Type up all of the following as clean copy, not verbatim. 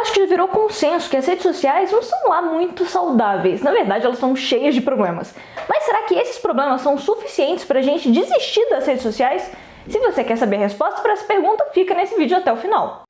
acho que já virou consenso que as redes sociais não são lá muito saudáveis. Na verdade, elas são cheias de problemas. Mas será que esses problemas são suficientes pra gente desistir das redes sociais? Se você quer saber a resposta para essa pergunta, fica nesse vídeo até o final.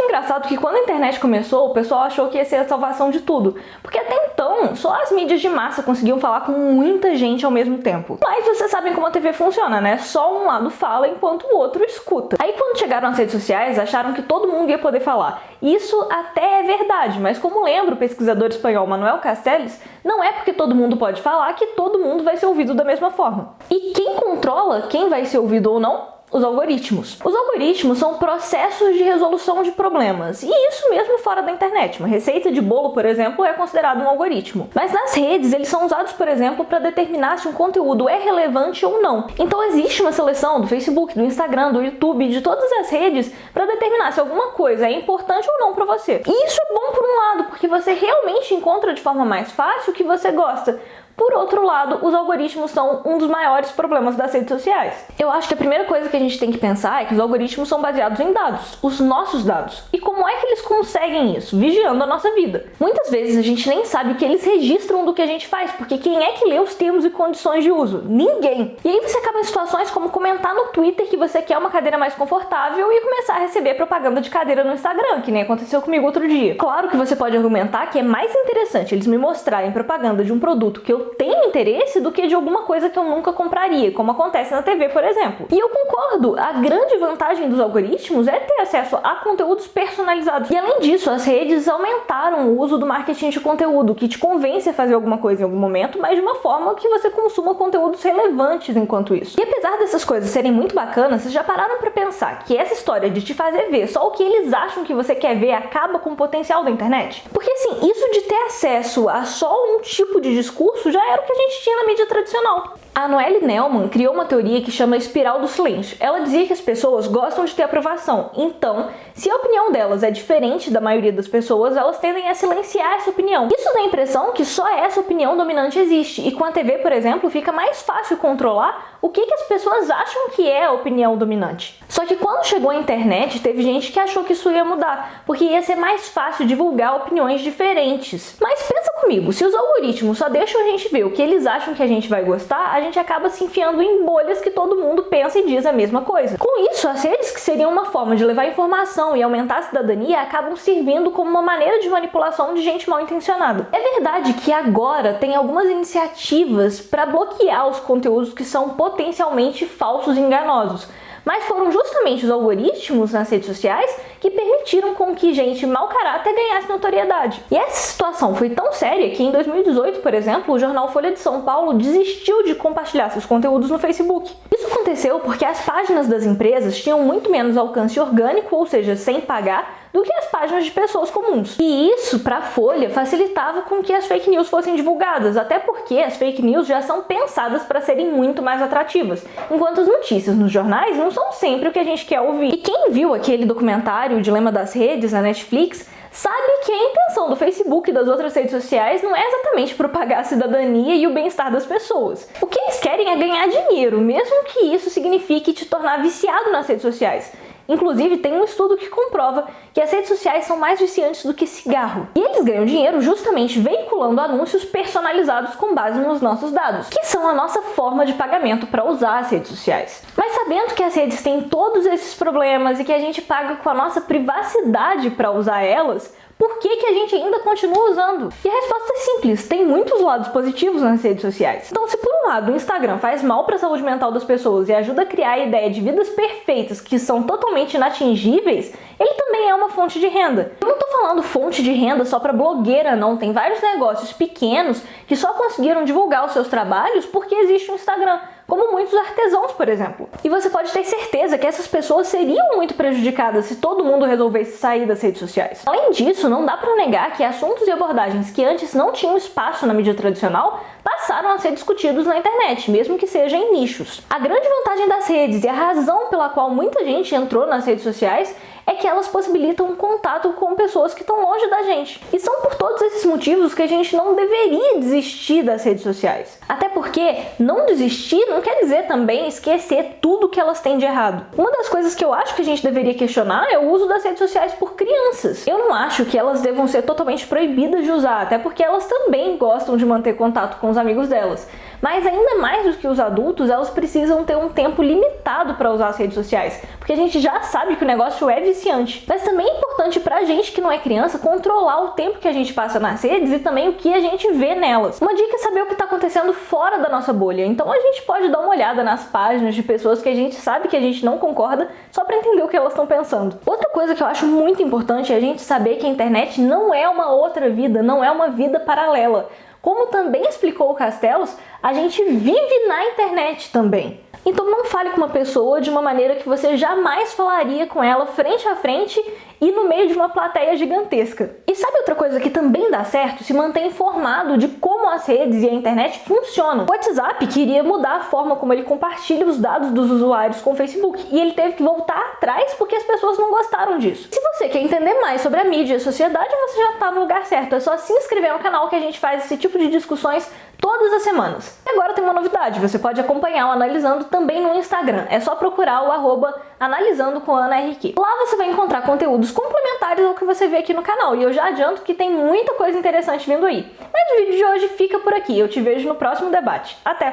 Engraçado que quando a internet começou, o pessoal achou que ia ser a salvação de tudo, porque até então só as mídias de massa conseguiam falar com muita gente ao mesmo tempo. Mas vocês sabem como a TV funciona, né? Só um lado fala enquanto o outro escuta. Aí quando chegaram as redes sociais, acharam que todo mundo ia poder falar. Isso até é verdade, mas como lembra o pesquisador espanhol Manuel Castells, não é porque todo mundo pode falar que todo mundo vai ser ouvido da mesma forma. E quem controla quem vai ser ouvido ou não? Os algoritmos. Os algoritmos são processos de resolução de problemas, e isso mesmo fora da internet. Uma receita de bolo, por exemplo, é considerado um algoritmo. Mas nas redes, eles são usados, por exemplo, para determinar se um conteúdo é relevante ou não. Então existe uma seleção do Facebook, do Instagram, do YouTube, de todas as redes, para determinar se alguma coisa é importante ou não para você. E isso é bom por um lado, porque você realmente encontra de forma mais fácil o que você gosta. Por outro lado, os algoritmos são um dos maiores problemas das redes sociais. Eu acho que a primeira coisa que a gente tem que pensar é que os algoritmos são baseados em dados, os nossos dados. E como é que eles conseguem isso? Vigiando a nossa vida. Muitas vezes a gente nem sabe o que eles registram do que a gente faz, porque quem é que lê os termos e condições de uso? Ninguém! E aí você acaba em situações como comentar no Twitter que você quer uma cadeira mais confortável e começar a receber propaganda de cadeira no Instagram, que nem aconteceu comigo outro dia. Claro que você pode argumentar que é mais interessante eles me mostrarem propaganda de um produto que eu tenho interesse do que de alguma coisa que eu nunca compraria, como acontece na TV, por exemplo. E eu concordo, a grande vantagem dos algoritmos é ter acesso a conteúdos personalizados. E além disso, as redes aumentaram o uso do marketing de conteúdo, que te convence a fazer alguma coisa em algum momento, mas de uma forma que você consuma conteúdos relevantes enquanto isso. E apesar dessas coisas serem muito bacanas, vocês já pararam pra pensar que essa história de te fazer ver só o que eles acham que você quer ver acaba com o potencial da internet? Porque assim, isso de ter acesso a só um tipo de discurso já era o que a gente tinha na mídia tradicional. A Noelle Nelman criou uma teoria que chama espiral do silêncio. Ela dizia que as pessoas gostam de ter aprovação, então, se a opinião delas é diferente da maioria das pessoas, elas tendem a silenciar essa opinião. Isso dá a impressão que só essa opinião dominante existe, e com a TV, por exemplo, fica mais fácil controlar o que as pessoas acham que é a opinião dominante. Só que quando chegou a internet, teve gente que achou que isso ia mudar, porque ia ser mais fácil divulgar opiniões diferentes. Mas pensa comigo, se os algoritmos só deixam a gente ver o que eles acham que a gente vai gostar, a gente acaba se enfiando em bolhas que todo mundo pensa e diz a mesma coisa. Com isso, as redes, que seriam uma forma de levar informação e aumentar a cidadania, acabam servindo como uma maneira de manipulação de gente mal intencionada. É verdade que agora tem algumas iniciativas para bloquear os conteúdos que são potencialmente falsos e enganosos, mas foram justamente os algoritmos nas redes sociais que permitiram com que gente mau caráter ganhasse notoriedade. E essa situação foi tão séria que em 2018, por exemplo, o jornal Folha de São Paulo desistiu de compartilhar seus conteúdos no Facebook. Isso aconteceu porque as páginas das empresas tinham muito menos alcance orgânico, ou seja, sem pagar, do que as páginas de pessoas comuns. E isso, para a Folha, facilitava com que as fake news fossem divulgadas, até porque as fake news já são pensadas para serem muito mais atrativas, enquanto as notícias nos jornais não são sempre o que a gente quer ouvir. E quem viu aquele documentário O Dilema das Redes na Netflix sabe que a intenção do Facebook e das outras redes sociais não é exatamente propagar a cidadania e o bem-estar das pessoas. O que eles querem é ganhar dinheiro, mesmo que isso signifique te tornar viciado nas redes sociais. Inclusive, tem um estudo que comprova que as redes sociais são mais viciantes do que cigarro. E eles ganham dinheiro justamente veiculando anúncios personalizados com base nos nossos dados, que são a nossa forma de pagamento para usar as redes sociais. Mas sabendo que as redes têm todos esses problemas e que a gente paga com a nossa privacidade para usar elas, por que a gente ainda continua usando? E a resposta é simples, tem muitos lados positivos nas redes sociais. Então, se por um lado o Instagram faz mal para a saúde mental das pessoas e ajuda a criar a ideia de vidas perfeitas que são totalmente inatingíveis, ele também é uma fonte de renda. Eu não tô falando fonte de renda só para blogueira, não. Tem vários negócios pequenos que só conseguiram divulgar os seus trabalhos porque existe um Instagram, como muitos artesãos, por exemplo. E você pode ter certeza que essas pessoas seriam muito prejudicadas se todo mundo resolvesse sair das redes sociais. Além disso, não dá para negar que assuntos e abordagens que antes não tinham espaço na mídia tradicional passaram a ser discutidos na internet, mesmo que seja em nichos. A grande vantagem das redes e a razão pela qual muita gente entrou nas redes sociais é é que elas possibilitam um contato com pessoas que estão longe da gente. E são por todos esses motivos que a gente não deveria desistir das redes sociais. Até porque não desistir não quer dizer também esquecer tudo que elas têm de errado. Uma das coisas que eu acho que a gente deveria questionar é o uso das redes sociais por crianças. Eu não acho que elas devam ser totalmente proibidas de usar, até porque elas também gostam de manter contato com os amigos delas. Mas ainda mais do que os adultos, elas precisam ter um tempo limitado para usar as redes sociais, porque a gente já sabe que o negócio é viciante. Mas também é importante pra gente que não é criança controlar o tempo que a gente passa nas redes e também o que a gente vê nelas. Uma dica é saber o que está acontecendo fora da nossa bolha, então a gente pode dar uma olhada nas páginas de pessoas que a gente sabe que a gente não concorda, só para entender o que elas estão pensando. Outra coisa que eu acho muito importante é a gente saber que a internet não é uma outra vida, não é uma vida paralela. Como também explicou o Castells, a gente vive na internet também. Então não fale com uma pessoa de uma maneira que você jamais falaria com ela frente a frente e no meio de uma plateia gigantesca. E sabe outra coisa que também dá certo? Se manter informado de como as redes e a internet funcionam. O WhatsApp queria mudar a forma como ele compartilha os dados dos usuários com o Facebook e ele teve que voltar atrás porque as pessoas não gostaram disso. Se você quer entender mais sobre a mídia e a sociedade, você já está no lugar certo. É só se inscrever no canal que a gente faz esse tipo de discussões todas as semanas. E agora tem uma novidade, você pode acompanhar o Analisando também no Instagram. É só procurar o @analisando com Ana RQ. Lá você vai encontrar conteúdos complementares ao que você vê aqui no canal. E eu já adianto que tem muita coisa interessante vindo aí. Mas o vídeo de hoje fica por aqui. Eu te vejo no próximo debate. Até!